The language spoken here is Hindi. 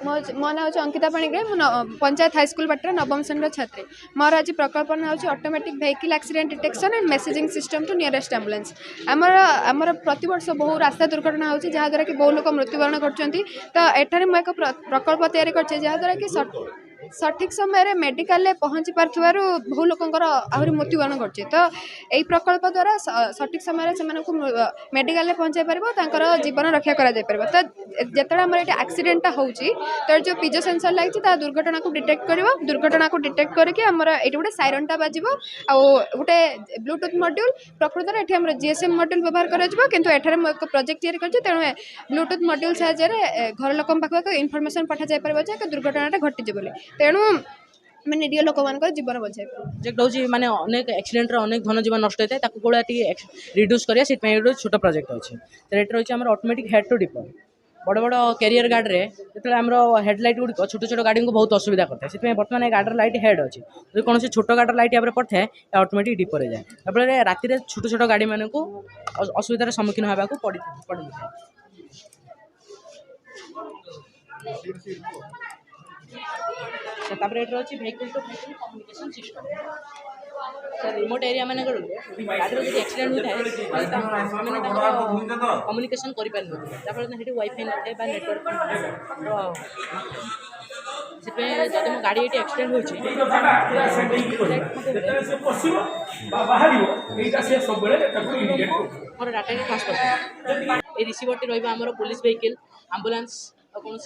मो ना हूँ अंकिता पाणिग्राही पंचायत हाईस्कूल बाटर नवम श्रेणी छात्री मोर आज प्रकल्पना हूँ automatic vehicle accident detection and messaging system to nearest ambulance. आमर आमर प्रतिवर्ष बहु रास्ता दुर्घटना होची जहाँद्वारा कि बहु लोक मृत्युवरण करछंती। तो एठारे मैं एक प्रकल्प तैयारी करछे जहाँद्वारा कि सठिक समय मेडिकल पहुँची पार्थिबारु बहु लोकंकर आहरी मृत्युवरण करछे। तो यही प्रकल्प द्वारा सठिक समय से मेडिकल पहुँचाई पार तांकर जीवन रक्षा करा जाय पार। तो जिते आम ये एक्सीडेंटा होची तो जो पिजो सेंसर लगी दुर्घटना को डिटेक्ट कर दुर्घटना को डिटेक्ट करके आमर ये गोटे साइरनटा बाजिब आ गोटे ब्लूटूथ मॉड्यूल प्रकृत में ये जीएसएम मॉड्यूल व्यवहार कर एक प्रोजेक्ट तैयारी कर तेणु ब्लूटूथ मॉड्यूल साहाय्य घर लोक पाखक इनफॉरमेशन पठा जाय पार जे दुर्घटना घटी बोली तेणु मैं निरीह लोक मान जीवन बचाई प्रोजेक्ट हूँ माने अनेक एक्सीडेंट अनेक धन जीवन नष्ट होता है ताकू गोड़ा रिड्यूस करिया से छोट प्रोजेक्ट अच्छे। तो ये रही है ऑटोमेटिक हेड टू डिपर बड़ बड़ कैरियर गाड़ी में जो आम हेडलाइट गुड़िक छोट छोट गाड़ी को बहुत असुविधा करता है से बर्तमान गाड़ी लाइट हेड अच्छे जो कौन छोट गाड़ी लाइट यहाँ पड़ता है ऑटोमेटिक डिपर जाए जहाँफल राति छोट छोट गाड़ी मान को असुविधार सम्मुखीन होगा पड़ तापर ये अच्छी vehicle to vehicle communication system remote area मान गाड़ी जो एक्सीडेंट होता है कम्युनिकेशन करें जहाँफल वाईफाई नए नेटवर्क से जब मो गाड़ी ये एक्सीडेंट मोर डाटा ट्रांसफर ये रिसीवर टी रहा पुलिस व्हीकल आंबुलांस कौन